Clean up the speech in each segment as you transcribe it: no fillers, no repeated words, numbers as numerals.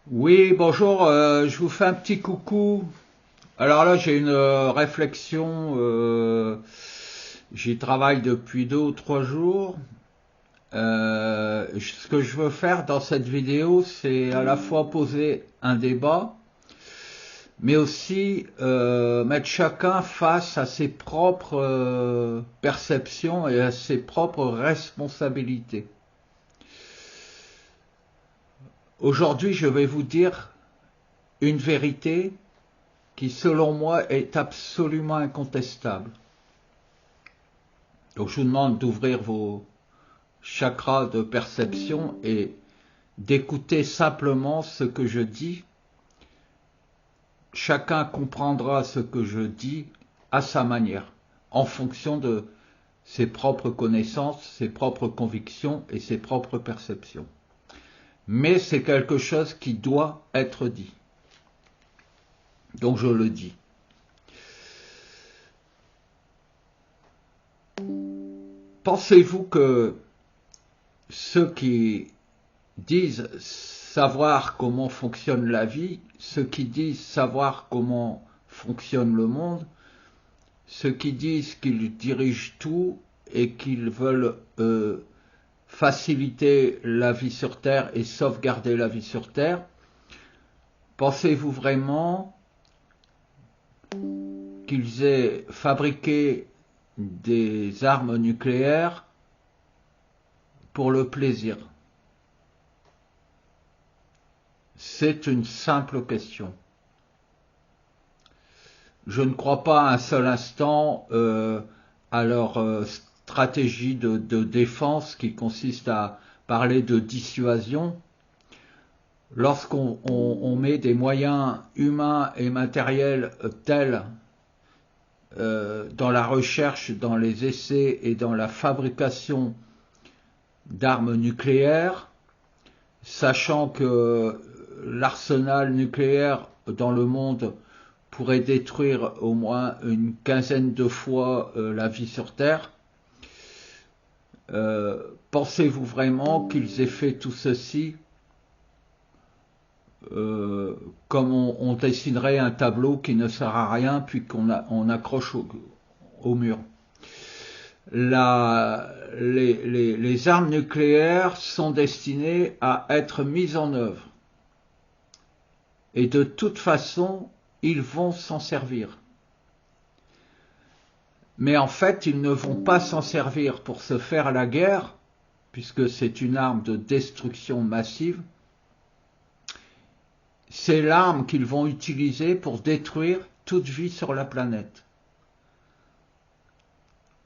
Oui, bonjour, je vous fais un petit coucou. Alors là, j'ai une réflexion, j'y travaille depuis 2 ou 3 jours. Ce que je veux faire dans cette vidéo, c'est à la fois poser un débat, mais aussi mettre chacun face à ses propres perceptions et à ses propres responsabilités. Aujourd'hui, je vais vous dire une vérité qui selon moi est absolument incontestable. Donc je vous demande d'ouvrir vos chakras de perception et d'écouter simplement ce que je dis. Chacun comprendra ce que je dis à sa manière, en fonction de ses propres connaissances, ses propres convictions et ses propres perceptions. Mais c'est quelque chose qui doit être dit. Donc je le dis. Pensez-vous que ceux qui disent savoir comment fonctionne la vie, ceux qui disent savoir comment fonctionne le monde, ceux qui disent qu'ils dirigent tout et qu'ils veulent faciliter la vie sur Terre et sauvegarder la vie sur Terre, pensez-vous vraiment qu'ils aient fabriqué des armes nucléaires pour le plaisir? C'est une simple question. Je ne crois pas un seul instant à leur stratégie de défense qui consiste à parler de dissuasion. Lorsqu'on met des moyens humains et matériels tels dans la recherche, dans les essais et dans la fabrication d'armes nucléaires, sachant que l'arsenal nucléaire dans le monde pourrait détruire au moins une quinzaine de fois la vie sur Terre. Pensez-vous vraiment qu'ils aient fait tout ceci comme on dessinerait un tableau qui ne sert à rien puis qu'on accroche au mur? Les armes nucléaires sont destinées à être mises en œuvre. Et de toute façon, ils vont s'en servir. Mais en fait, ils ne vont pas s'en servir pour se faire la guerre, puisque c'est une arme de destruction massive. C'est l'arme qu'ils vont utiliser pour détruire toute vie sur la planète.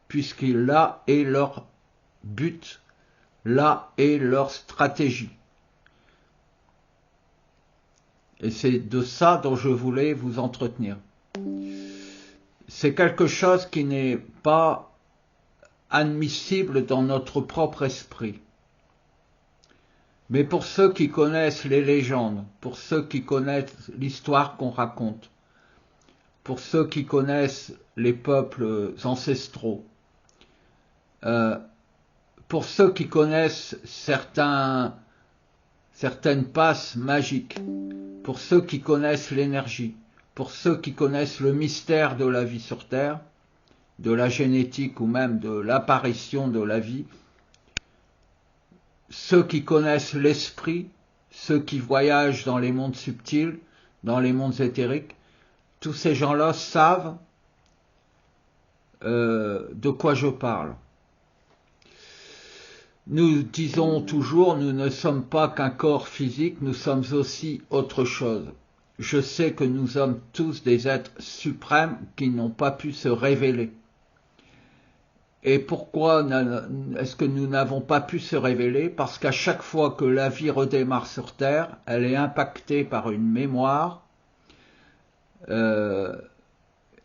Puisque là est leur but, là est leur stratégie. Et c'est de ça dont je voulais vous entretenir. C'est quelque chose qui n'est pas admissible dans notre propre esprit. Mais pour ceux qui connaissent les légendes, pour ceux qui connaissent l'histoire qu'on raconte, pour ceux qui connaissent les peuples ancestraux, pour ceux qui connaissent certaines passes magiques, pour ceux qui connaissent l'énergie, pour ceux qui connaissent le mystère de la vie sur Terre, de la génétique ou même de l'apparition de la vie, ceux qui connaissent l'esprit, ceux qui voyagent dans les mondes subtils, dans les mondes éthériques, tous ces gens-là savent de quoi je parle. Nous disons toujours, nous ne sommes pas qu'un corps physique, nous sommes aussi autre chose. Je sais que nous sommes tous des êtres suprêmes qui n'ont pas pu se révéler. Et pourquoi est-ce que nous n'avons pas pu se révéler? Parce qu'à chaque fois que la vie redémarre sur Terre, elle est impactée par une mémoire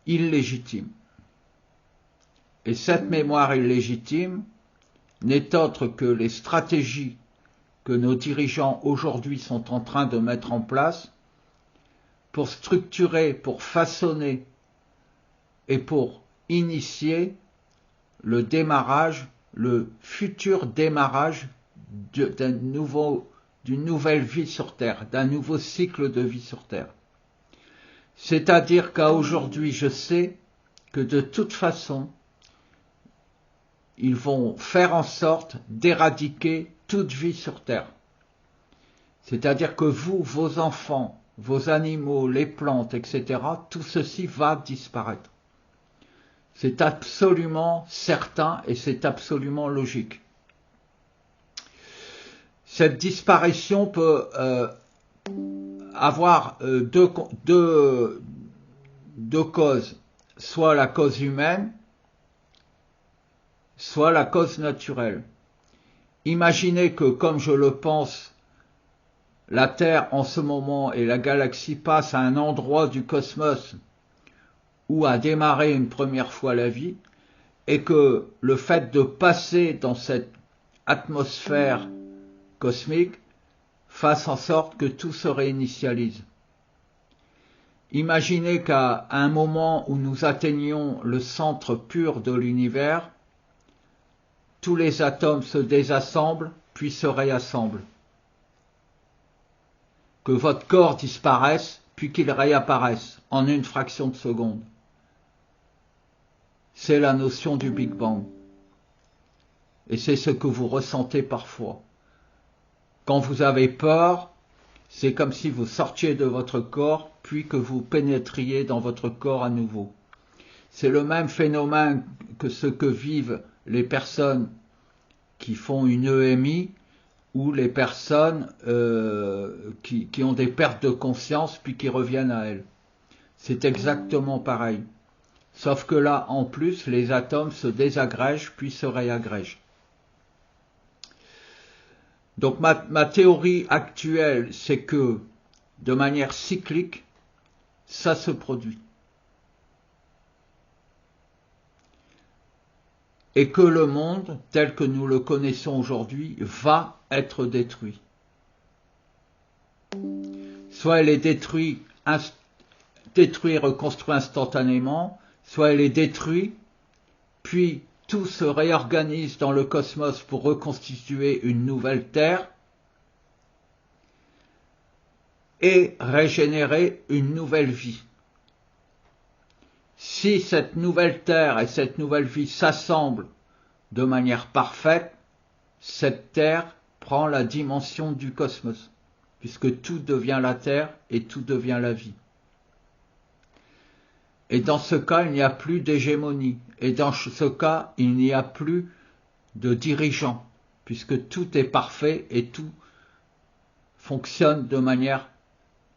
illégitime. Et cette mémoire illégitime n'est autre que les stratégies que nos dirigeants aujourd'hui sont en train de mettre en place pour structurer, pour façonner et pour initier le futur démarrage d'une d'une nouvelle vie sur Terre, d'un nouveau cycle de vie sur Terre. C'est-à-dire qu'à aujourd'hui, je sais que de toute façon, ils vont faire en sorte d'éradiquer toute vie sur Terre. C'est-à-dire que vous, vos enfants, vos animaux, les plantes, etc., tout ceci va disparaître. C'est absolument certain et c'est absolument logique. Cette disparition peut avoir deux causes, soit la cause humaine, soit la cause naturelle. Imaginez que, comme je le pense, la Terre en ce moment et la galaxie passent à un endroit du cosmos où a démarré une première fois la vie, et que le fait de passer dans cette atmosphère cosmique fasse en sorte que tout se réinitialise. Imaginez qu'à un moment où nous atteignions le centre pur de l'univers, tous les atomes se désassemblent puis se réassemblent. Que votre corps disparaisse puis qu'il réapparaisse en une fraction de seconde. C'est la notion du Big Bang. Et c'est ce que vous ressentez parfois. Quand vous avez peur, c'est comme si vous sortiez de votre corps, puis que vous pénétriez dans votre corps à nouveau. C'est le même phénomène que ce que vivent les personnes qui font une EMI ou les personnes qui ont des pertes de conscience puis qui reviennent à elles. C'est exactement pareil. Sauf que là, en plus, les atomes se désagrègent puis se réagrègent. Donc ma théorie actuelle, c'est que, de manière cyclique, ça se produit. Et que le monde, tel que nous le connaissons aujourd'hui, va être détruit. Soit il est détruit, reconstruit instantanément, soit il est détruit, puis tout se réorganise dans le cosmos pour reconstituer une nouvelle Terre et régénérer une nouvelle vie. Si cette nouvelle Terre et cette nouvelle vie s'assemblent de manière parfaite, cette Terre prend la dimension du cosmos, puisque tout devient la Terre et tout devient la vie. Et dans ce cas, il n'y a plus d'hégémonie. Et dans ce cas, il n'y a plus de dirigeants, puisque tout est parfait et tout fonctionne de manière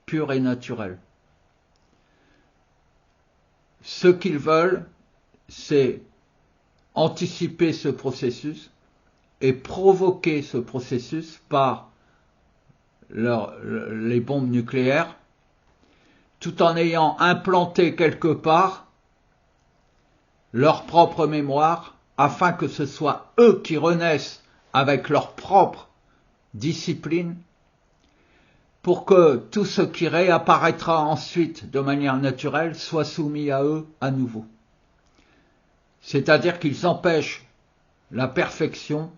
pure et naturelle. Ce qu'ils veulent, c'est anticiper ce processus et provoquer ce processus par les bombes nucléaires, tout en ayant implanté quelque part leur propre mémoire, afin que ce soit eux qui renaissent avec leur propre discipline, pour que tout ce qui réapparaîtra ensuite de manière naturelle soit soumis à eux à nouveau. C'est-à-dire qu'ils empêchent la perfection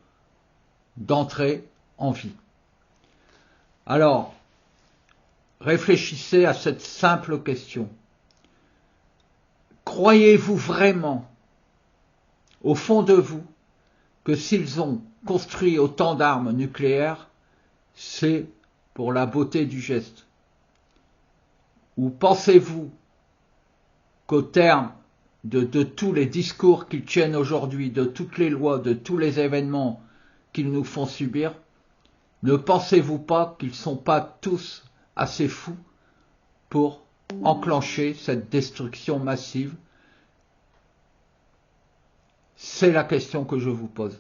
d'entrer en vie. Alors, réfléchissez à cette simple question. Croyez-vous vraiment, au fond de vous, que s'ils ont construit autant d'armes nucléaires, c'est pour la beauté du geste? Ou pensez-vous qu'au terme de tous les discours qu'ils tiennent aujourd'hui, de toutes les lois, de tous les événements qu'ils nous font subir, ne pensez-vous pas qu'ils ne sont pas tous assez fous pour enclencher cette destruction massive? C'est la question que je vous pose.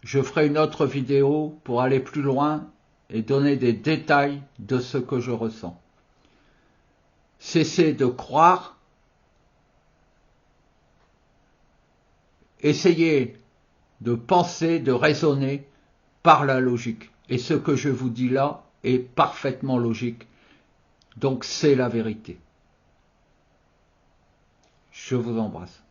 Je ferai une autre vidéo pour aller plus loin et donner des détails de ce que je ressens. Cessez de croire, essayez de penser, de raisonner par la logique. Et ce que je vous dis là est parfaitement logique. Donc c'est la vérité. Je vous embrasse.